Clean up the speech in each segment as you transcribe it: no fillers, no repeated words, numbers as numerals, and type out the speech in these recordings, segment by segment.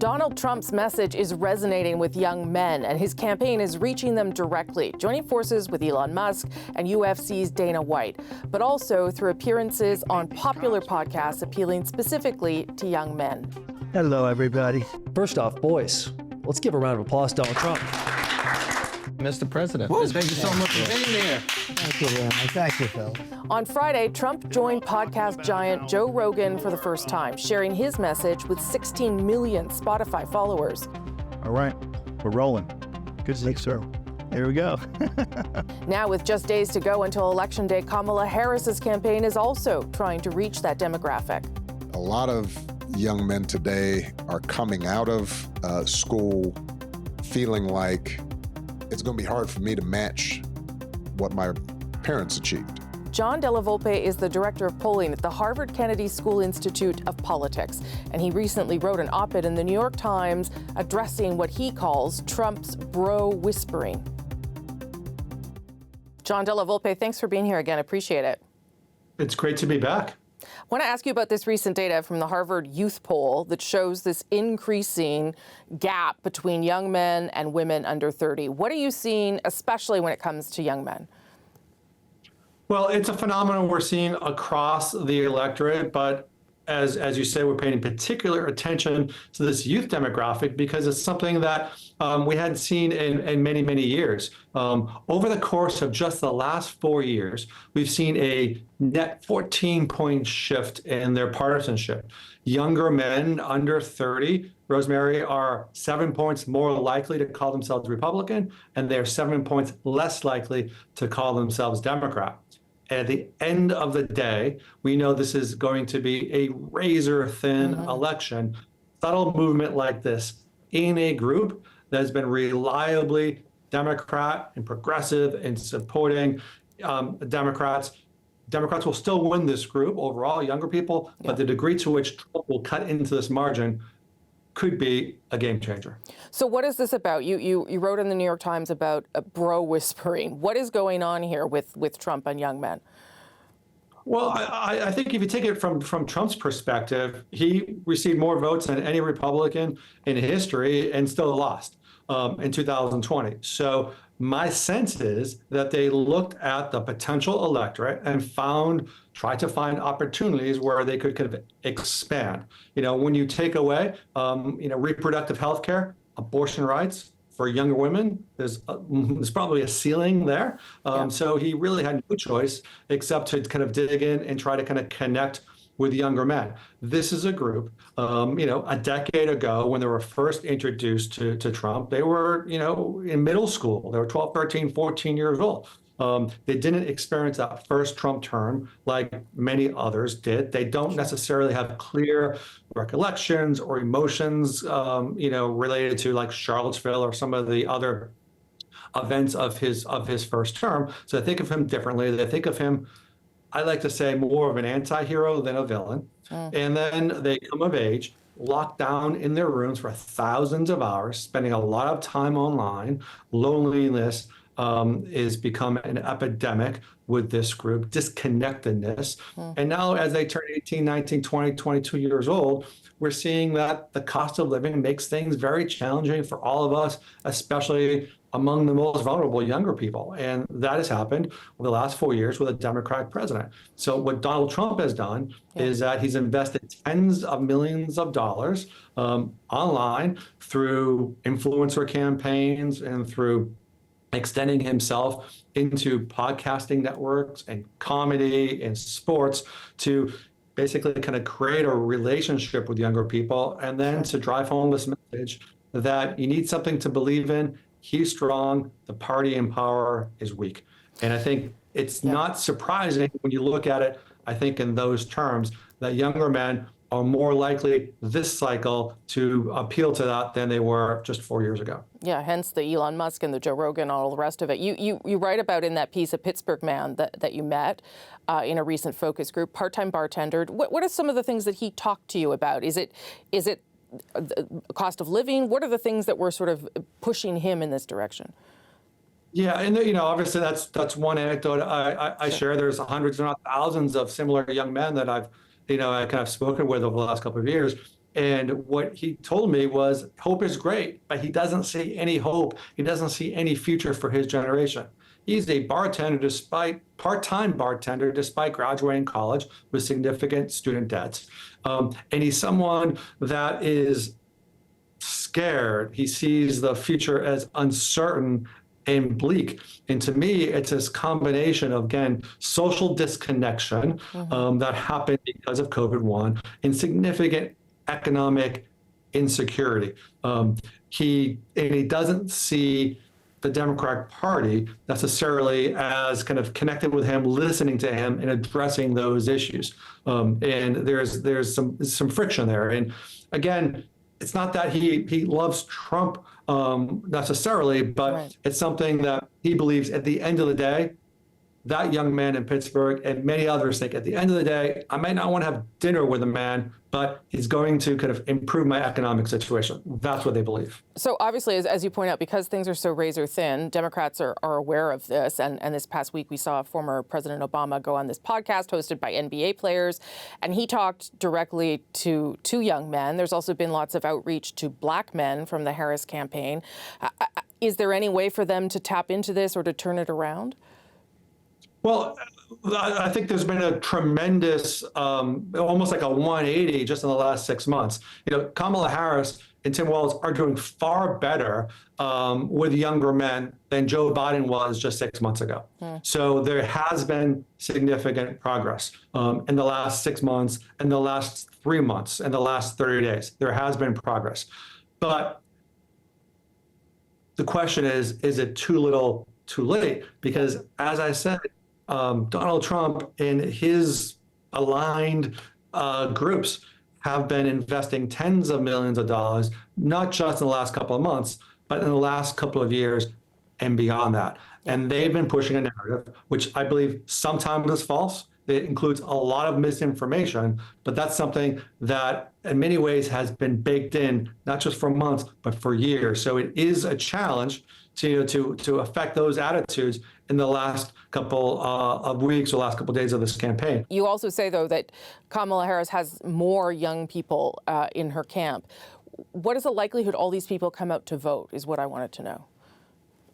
Donald Trump's message is resonating with young men, and his campaign is reaching them directly, joining forces with Elon Musk and UFC's Dana White, but also through appearances on popular podcasts appealing specifically to young men. Hello, everybody. First off, boys, let's give a round of applause to Donald Trump. Mr. President, thank you so much for being here. Thank you very much. Thank you, Phil. On Friday, Trump joined podcast giant Joe Rogan for the first time, sharing his message with 16 million Spotify followers. All right, we're rolling. Good to see you, sir. Here we go. Now, with just days to go until Election Day, Kamala Harris's campaign is also trying to reach that demographic. A lot of young men today are coming out of school feeling like it's going to be hard for me to match what my parents achieved. John Della Volpe is the director of polling at the Harvard Kennedy School Institute of Politics, and he recently wrote an op-ed in the New York Times addressing what he calls Trump's bro whispering. John Della Volpe, thanks for being here again. Appreciate it. It's great to be back. I want to ask you about this recent data from the Harvard Youth Poll that shows this increasing gap between young men and women under 30. What are you seeing, especially when it comes to young men? Well, it's a phenomenon we're seeing across the electorate, but as you say, we're paying particular attention to this youth demographic because it's something that we hadn't seen in many, many years. Over the course of just the last 4 years, we've seen a net 14-point shift in their partisanship. Younger men under 30, Rosemary, are 7 points more likely to call themselves Republican, and they're 7 points less likely to call themselves Democrat. At the end of the day, we know this is going to be a razor-thin election. Subtle movement like this in a group that has been reliably Democrat and progressive in supporting Democrats. Democrats will still win this group overall, younger people, but the degree to which Trump will cut into this margin could be a game changer. So what is this about? You wrote in the New York Times about bro whispering. What is going on here with Trump and young men? Well, I think if you take it from Trump's perspective, he received more votes than any Republican in history and still lost in 2020. So my sense is that they looked at the potential electorate and tried to find opportunities where they could kind of expand. You know, when you take away, reproductive health care, abortion rights for younger women, there's probably a ceiling there. So he really had no choice except to kind of dig in and try to kind of connect with younger men. This is a group, a decade ago when they were first introduced to Trump, they were, in middle school. They were 12, 13, 14 years old. They didn't experience that first Trump term like many others did. They don't necessarily have clear recollections or emotions, related to like Charlottesville or some of the other events of his first term. So they think of him differently. They think of him, I like to say, more of an anti-hero than a villain. And then they come of age, locked down in their rooms for thousands of hours, spending a lot of time online. Loneliness is become an epidemic with this group, disconnectedness. And now as they turn 18, 19, 20, 22 years old, we're seeing that the cost of living makes things very challenging for all of us, especially among the most vulnerable younger people. And that has happened over the last 4 years with a Democratic president. So what Donald Trump has done is that he's invested tens of millions of dollars online through influencer campaigns and through extending himself into podcasting networks and comedy and sports to basically kind of create a relationship with younger people and then to drive home this message that you need something to believe in. He's strong, the party in power is weak. And I think it's not surprising when you look at it, I think in those terms, that younger men are more likely this cycle to appeal to that than they were just 4 years ago. Yeah, hence the Elon Musk and the Joe Rogan, all the rest of it. You write about in that piece a Pittsburgh man that you met in a recent focus group, part-time bartender. What are some of the things that he talked to you about? Is it cost of living? What are the things that were sort of pushing him in this direction? Yeah, and obviously that's one anecdote I share. There's hundreds, if not thousands, of similar young men that I kind of spoken with over the last couple of years. And what he told me was hope is great, but he doesn't see any hope. He doesn't see any future for his generation. He's a part-time bartender, despite graduating college with significant student debts. And he's someone that is scared. He sees the future as uncertain and bleak. And to me, it's this combination of, again, social disconnection that happened because of COVID-1 and significant economic insecurity. He doesn't see the Democratic Party necessarily as kind of connected with him, listening to him, and addressing those issues. And there's some friction there. And again, it's not that he loves Trump necessarily, but it's something that he believes at the end of the day, that young man in Pittsburgh and many others think at the end of the day, I might not want to have dinner with a man, but he's going to kind of improve my economic situation. That's what they believe. So obviously, as you point out, because things are so razor thin, Democrats are aware of this. And this past week, we saw former President Obama go on this podcast hosted by NBA players, and he talked directly to young men. There's also been lots of outreach to black men from the Harris campaign. Is there any way for them to tap into this or to turn it around? Well, I think there's been a tremendous, almost like a 180 just in the last 6 months. Kamala Harris and Tim Walz are doing far better with younger men than Joe Biden was just 6 months ago. So there has been significant progress in the last 6 months, in the last 3 months, in the last 30 days. There has been progress. But the question is it too little, too late? Because as I said, Donald Trump and his aligned groups have been investing tens of millions of dollars, not just in the last couple of months, but in the last couple of years and beyond that. And they've been pushing a narrative, which I believe sometimes is false. It includes a lot of misinformation, but that's something that in many ways has been baked in, not just for months, but for years. So it is a challenge to affect those attitudes in the last couple of weeks or last couple of days of this campaign. You also say, though, that Kamala Harris has more young people in her camp. What is the likelihood all these people come out to vote is what I wanted to know.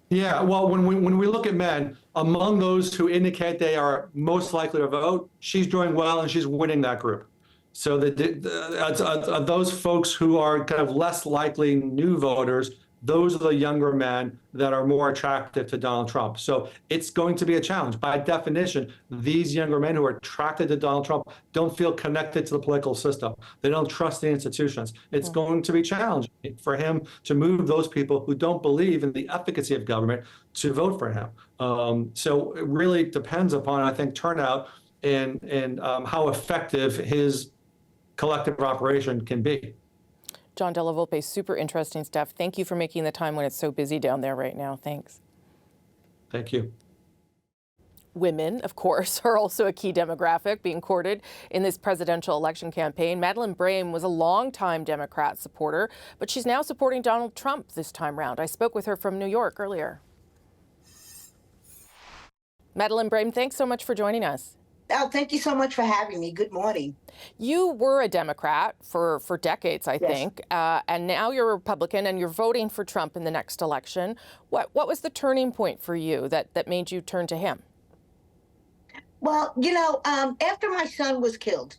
Yeah, well, when we look at men, among those who indicate they are most likely to vote, she's doing well and she's winning that group. So those folks who are kind of less likely new voters, those are the younger men that are more attractive to Donald Trump. So it's going to be a challenge. By definition, these younger men who are attracted to Donald Trump don't feel connected to the political system. They don't trust the institutions. It's going to be challenging for him to move those people who don't believe in the efficacy of government to vote for him. So it really depends upon, I think, turnout and how effective his collective operation can be. John Della Volpe, super interesting stuff. Thank you for making the time when it's so busy down there right now. Thanks. Thank you. Women, of course, are also a key demographic being courted in this presidential election campaign. Madeleine Brame was a longtime Democrat supporter, but she's now supporting Donald Trump this time round. I spoke with her from New York earlier. Madeleine Brame, thanks so much for joining us. Oh, thank you so much for having me. Good morning. You were a Democrat for decades, I think, and now you're a Republican and you're voting for Trump in the next election. What was the turning point for you that made you turn to him? Well, after my son was killed,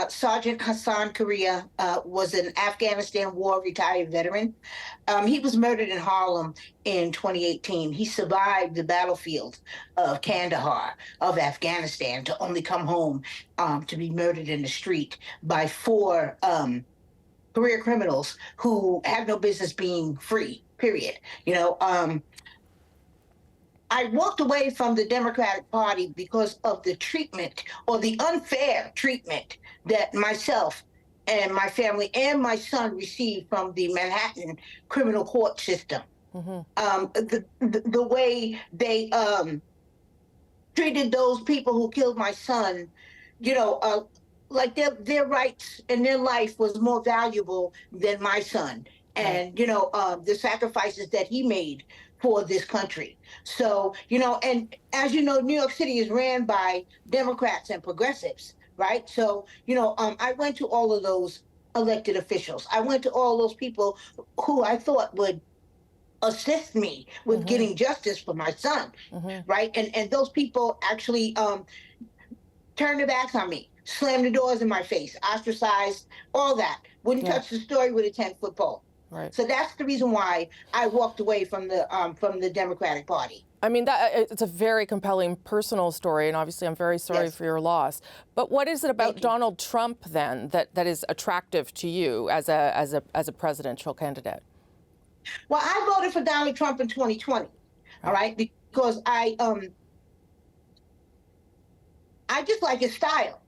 Sergeant Hassan Correa was an Afghanistan war retired veteran. He was murdered in Harlem in 2018. He survived the battlefield of Kandahar of Afghanistan to only come home to be murdered in the street by 4 career criminals who have no business being free, period. I walked away from the Democratic Party because of the treatment or the unfair treatment that myself and my family and my son received from the Manhattan criminal court system. The way they treated those people who killed my son, like their rights and their life was more valuable than my son. And, the sacrifices that he made for this country. So, and as you know, New York City is ran by Democrats and progressives, right? So, I went to all of those elected officials. I went to all those people who I thought would assist me with getting justice for my son, right? And those people actually turned their backs on me, slammed the doors in my face, ostracized, all that. Wouldn't touch the story with a 10-foot pole. Right. So that's the reason why I walked away from the Democratic Party. I mean, it's a very compelling personal story, and obviously I'm very sorry for your loss. But what is it about Donald Trump then that is attractive to you as a presidential candidate? Well, I voted for Donald Trump in 2020, all right, because I just like his style.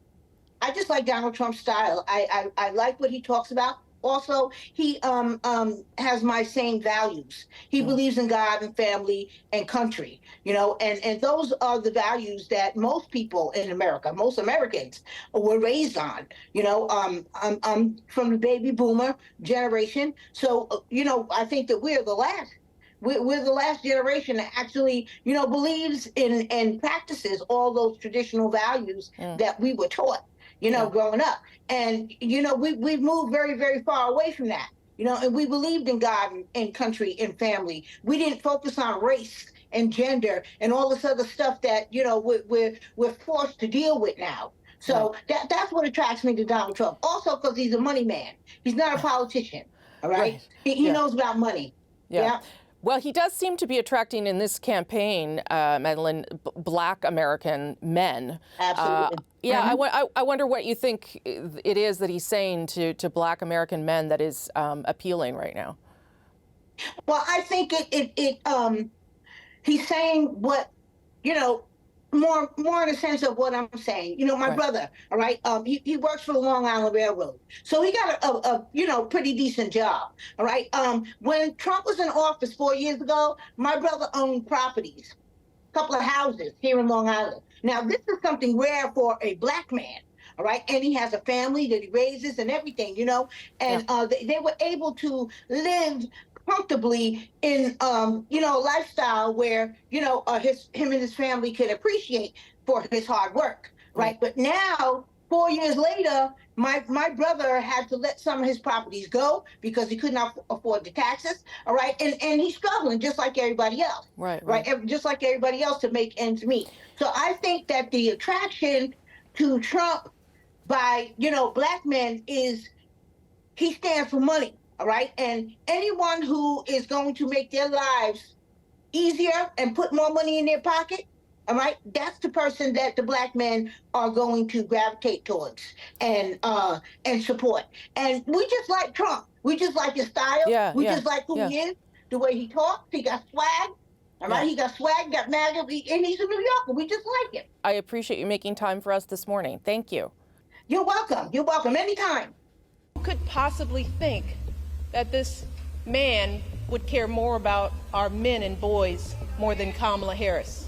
I just like Donald Trump's style. I like what he talks about. Also, he has my same values. He believes in God and family and country, you know, and those are the values that most people in America, most Americans, were raised on. You know, I'm from the baby boomer generation, so you know, I think that we're the last. We're the last generation that actually, you know, believes in and practices all those traditional values that we were taught, you know, growing up. And, you know, we've moved very, very far away from that, you know, and we believed in God and country and family. We didn't focus on race and gender and all this other stuff that, you know, we're forced to deal with now. So that's what attracts me to Donald Trump. Also because he's a money man. He's not a politician, all right? He knows about money. Yeah. Well, he does seem to be attracting in this campaign, Madeline, Black American men. Absolutely. I wonder what you think it is that he's saying to Black American men that is appealing right now. Well, I think he's saying what, you know, more in the sense of what I'm saying. You know, my brother, all right, he works for the Long Island Railroad. So he got a you know, pretty decent job, all right? When Trump was in office 4 years ago, my brother owned properties, a couple of houses here in Long Island. Now, this is something rare for a Black man, all right? And he has a family that he raises and everything, you know? And they were able to live comfortably in, you know, a lifestyle where, you know, him and his family could appreciate for his hard work, right? But now, 4 years later, my brother had to let some of his properties go because he could not afford the taxes, all right? And he's struggling just like everybody else, right? Just like everybody else to make ends meet. So I think that the attraction to Trump by, you know, Black men is he stands for money. All right. And anyone who is going to make their lives easier and put more money in their pocket, all right, that's the person that the Black men are going to gravitate towards and support. And we just like Trump. We just like his style. We just like who he is, the way he talks. He got swag. All right. He got swag, got MAGA, and he's a New Yorker. We just like him. I appreciate you making time for us this morning. Thank you. You're welcome. You're welcome. Anytime. Who could possibly think that this man would care more about our men and boys more than Kamala Harris?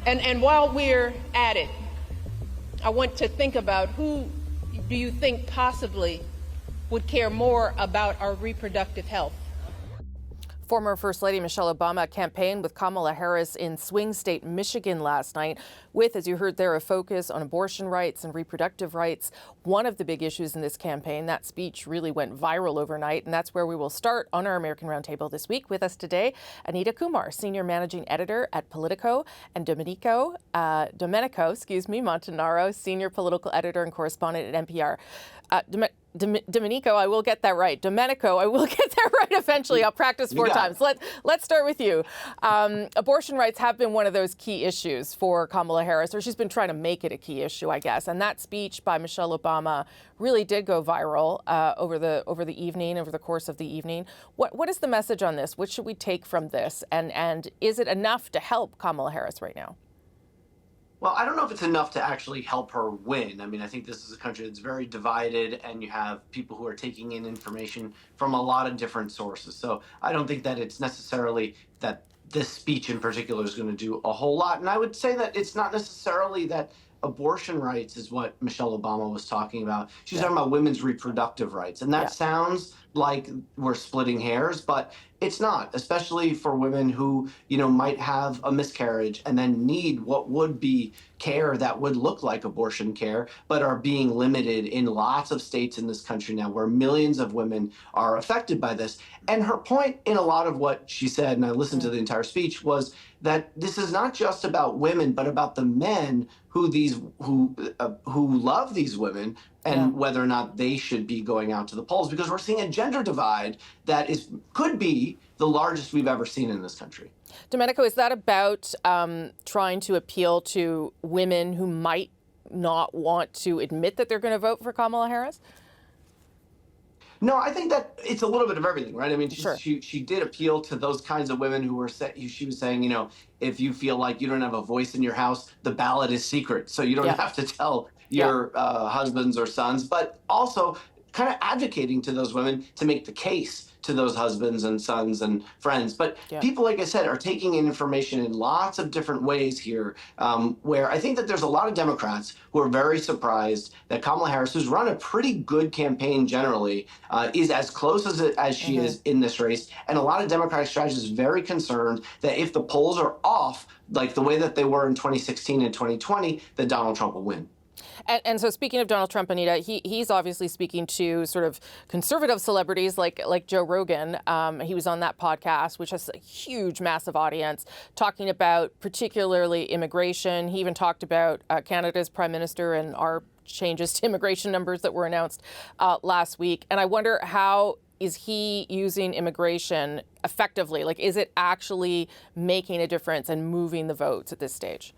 And while we're at it, I want to think about who do you think possibly would care more about our reproductive health? Former First Lady Michelle Obama campaigned with Kamala Harris in swing state Michigan last night with, as you heard there, a focus on abortion rights and reproductive rights. One of the big issues in this campaign, that speech really went viral overnight, and that's where we will start on our American Roundtable this week. With us today, Anita Kumar, Senior Managing Editor at Politico, and Domenico Montanaro, Senior Political Editor and Correspondent at NPR. Domenico, I will get that right. Domenico, I will get that right eventually. I'll practice 4 times. Let's start with you. Abortion rights have been one of those key issues for Kamala Harris, or she's been trying to make it a key issue, I guess. And that speech by Michelle Obama really did go viral over the evening, over the course of the evening. What is the message on this? What should we take from this? And is it enough to help Kamala Harris right now? Well, I don't know if it's enough to actually help her win. I mean, I think this is a country that's very divided, and you have people who are taking in information from a lot of different sources. So I don't think that it's necessarily that this speech in particular is going to do a whole lot. And I would say that it's not necessarily that abortion rights is what Michelle Obama was talking about. She's talking about women's reproductive rights. And that sounds like we're splitting hairs, but it's not, especially for women who, might have a miscarriage and then need what would be care that would look like abortion care, but are being limited in lots of states in this country now where millions of women are affected by this. And her point in a lot of what she said, and I listened to the entire speech, was that this is not just about women, but about the men who love these women and whether or not they should be going out to the polls, because we're seeing a gender divide that could be the largest we've ever seen in this country. Domenico, is that about trying to appeal to women who might not want to admit that they're going to vote for Kamala Harris? No, I think that it's a little bit of everything, right? I mean, Sure. she did appeal to those kinds of women who she was saying, if you feel like you don't have a voice in your house, the ballot is secret. So you don't have to tell your husbands or sons, but also kind of advocating to those women to make the case to those husbands and sons and friends. But people, like I said, are taking in information in lots of different ways here, where I think that there's a lot of Democrats who are very surprised that Kamala Harris, who's run a pretty good campaign generally, is as close as she is in this race. And a lot of Democratic strategists are very concerned that if the polls are off, like the way that they were in 2016 and 2020, that Donald Trump will win. And so speaking of Donald Trump, Anita, he's obviously speaking to sort of conservative celebrities like Joe Rogan. He was on that podcast, which has a huge, massive audience, talking about particularly immigration. He even talked about Canada's prime minister and our changes to immigration numbers that were announced last week. And I wonder, how is he using immigration effectively? Like, is it actually making a difference and moving the votes at this stage?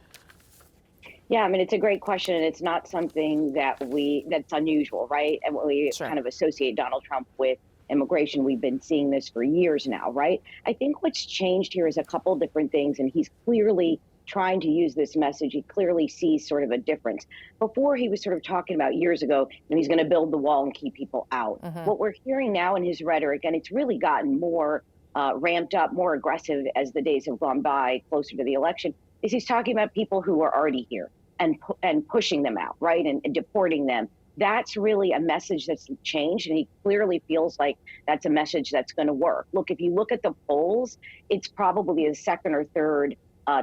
Yeah, I mean, it's a great question, and it's not something that's unusual, right? And we kind of associate Donald Trump with immigration. We've been seeing this for years now, right? I think what's changed here is a couple different things, and he's clearly trying to use this message. He clearly sees sort of a difference. Before, he was sort of talking about years ago, he's going to build the wall and keep people out. What we're hearing now in his rhetoric, and it's really gotten more ramped up, more aggressive as the days have gone by, closer to the election, is he's talking about people who are already here and pushing them out, right, and deporting them. That's really a message that's changed, and he clearly feels like that's a message that's going to work. Look, if you look at the polls, it's probably the second or third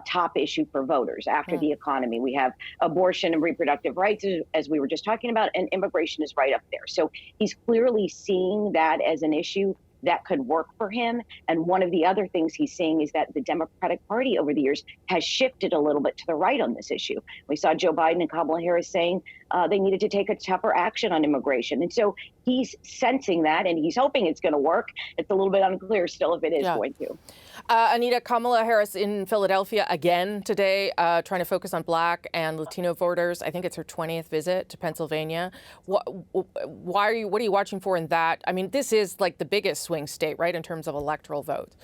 top issue for voters after the economy. We have abortion and reproductive rights, as we were just talking about, and immigration is right up there. So he's clearly seeing that as an issue that could work for him. And one of the other things he's seeing is that the Democratic Party over the years has shifted a little bit to the right on this issue. We saw Joe Biden and Kamala Harris saying they needed to take a tougher action on immigration. And so he's sensing that, and he's hoping it's going to work. It's a little bit unclear still if it is going to. Anita, Kamala Harris in Philadelphia again today, trying to focus on Black and Latino voters. I think it's her 20th visit to Pennsylvania. What are you watching for in that? I mean, this is like the biggest swing state, right, in terms of electoral votes.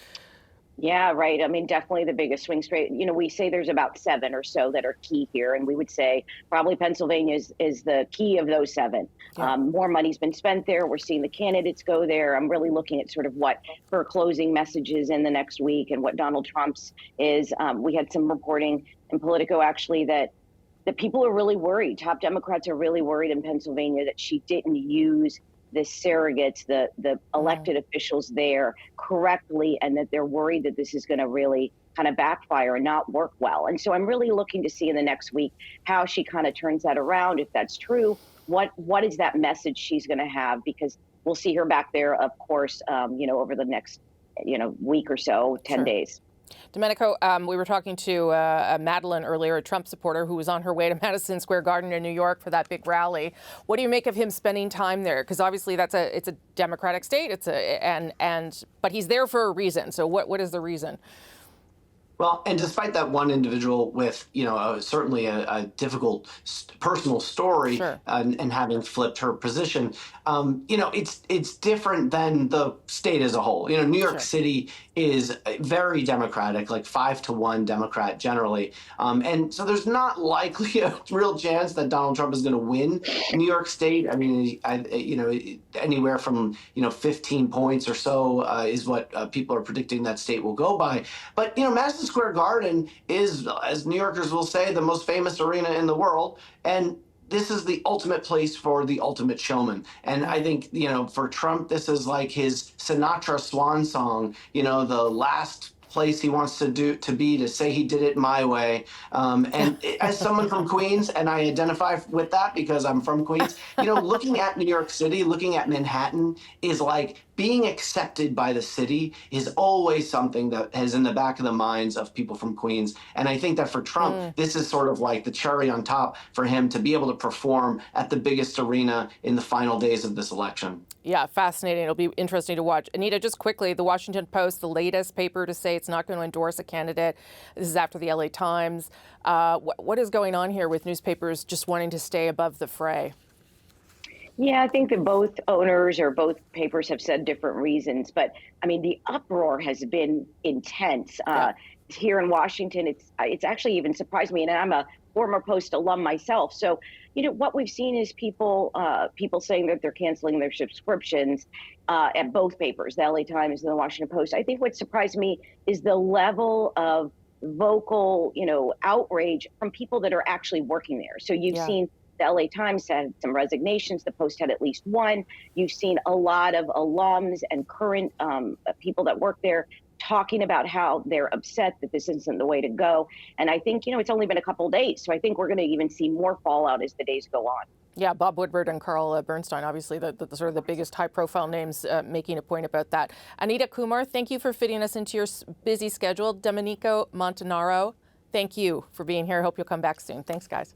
Yeah, right. I mean, definitely the biggest swing state. We say there's about 7 or so that are key here, and we would say probably Pennsylvania is the key of those 7. Yeah. More money's been spent there. We're seeing the candidates go there. I'm really looking at sort of what her closing messages in the next week and what Donald Trump's is. We had some reporting in Politico, actually, that people are really worried. Top Democrats are really worried in Pennsylvania that she didn't use the surrogates, the elected officials there correctly, and that they're worried that this is going to really kind of backfire and not work well. And so I'm really looking to see in the next week how she kind of turns that around. If that's true, what is that message she's going to have? Because we'll see her back there, of course, over the next, week or so, 10 days. Domenico, we were talking to Madeline earlier, a Trump supporter who was on her way to Madison Square Garden in New York for that big rally. What do you make of him spending time there? Because obviously it's a Democratic state. But he's there for a reason. So what is the reason? Well, and despite that one individual with, certainly a difficult personal story and having flipped her position, it's different than the state as a whole. New York City is very Democratic, like 5-1 Democrat generally. And so there's not likely a real chance that Donald Trump is going to win New York State. I mean, anywhere from, 15 points or so is what people are predicting that state will go by. But, Madison Square Garden is, as New Yorkers will say, the most famous arena in the world. And this is the ultimate place for the ultimate showman. And I think, for Trump, this is like his Sinatra swan song, the last place he wants to be to say he did it my way. And as someone from Queens, and I identify with that because I'm from Queens, looking at New York City, looking at Manhattan is like being accepted by the city is always something that is in the back of the minds of people from Queens. And I think that for Trump, this is sort of like the cherry on top for him to be able to perform at the biggest arena in the final days of this election. Yeah, fascinating. It'll be interesting to watch. Anita, just quickly, the Washington Post, the latest paper to say it's not going to endorse a candidate. This is after the LA Times. What is going on here with newspapers just wanting to stay above the fray? Yeah, I think that both owners or both papers have said different reasons. But I mean, the uproar has been intense. Here in Washington, it's actually even surprised me. And I'm a former Post alum myself. So, what we've seen is people saying that they're canceling their subscriptions at both papers, the LA Times and the Washington Post. I think what surprised me is the level of vocal, outrage from people that are actually working there. So you've seen the LA Times had some resignations. The Post had at least one. You've seen a lot of alums and current people that work there talking about how they're upset that this isn't the way to go. And I think, it's only been a couple of days. So I think we're going to even see more fallout as the days go on. Yeah, Bob Woodward and Carl Bernstein, obviously the sort of the biggest high-profile names making a point about that. Anita Kumar, thank you for fitting us into your busy schedule. Domenico Montanaro, thank you for being here. I hope you'll come back soon. Thanks, guys.